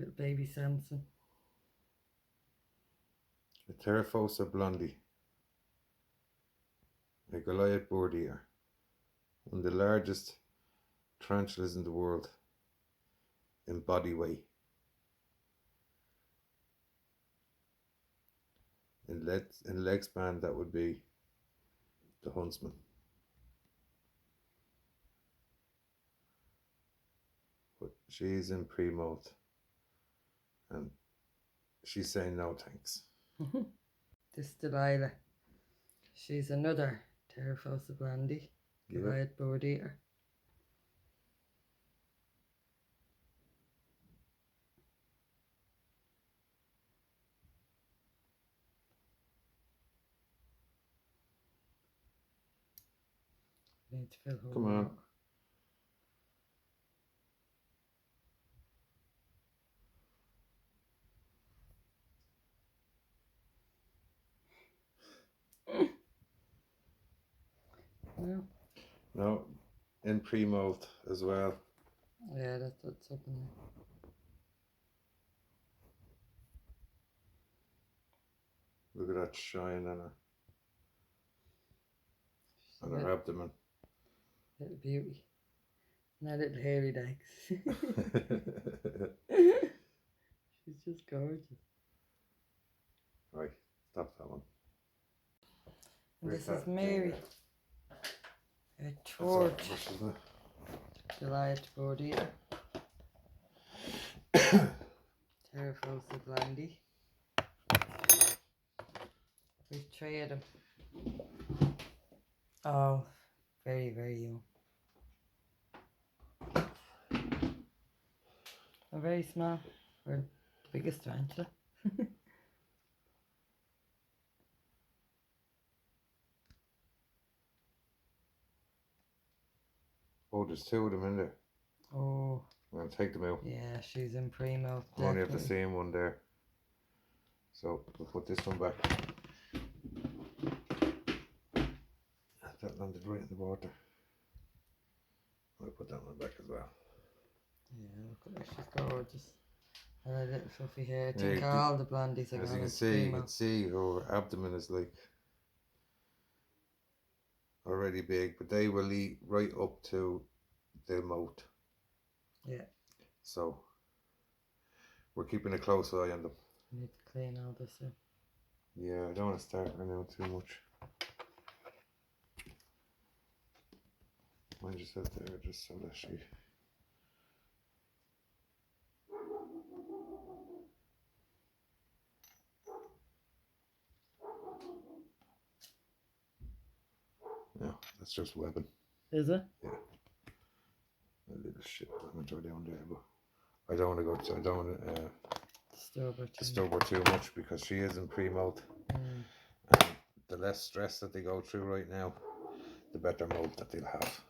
little baby Samson. A Theraphosa blondi. A Goliath board eater. One of the largest tarantulas in the world in body weight. In leg span, that would be the huntsman. But she's in pre-molt and she's saying no thanks. This Delilah. She's another Theraphosa Blondi, Goliath board eater. Need to fill her Come on. out. No. No, in pre-molt as well. Yeah, that's what's up in there. Look at that shine on her abdomen. Little beauty. And her little hairy legs. She's just gorgeous. Right, stop that one. And this is Mary. A George. Goliath board eater. Theraphosa Blondi. We've three of them. Oh, very, very young. They're very small. We're the biggest tarantula. Oh, there's two of them in there. Oh. I'm going to take them out. Yeah, she's in pre-molt. I only have the same one there. So we'll put this one back. That landed right in the water. I'll put that one back as well. Yeah, look at her, she's gorgeous. And her little fluffy hair. I think all the blondies are as going you can see her abdomen is like already big, but they will eat right up to the moat. Yeah. So we're keeping a close eye on them. Need to clean all this up. Yeah, I don't want to start right now too much. Mind yourself there, just so that she... No, that's just webbing. Is it? Yeah. A little shit I'm going down there, but I don't want to go to, I don't want to disturb her too much because she is in pre-molt. And the less stress that they go through right now, the better molt that they'll have.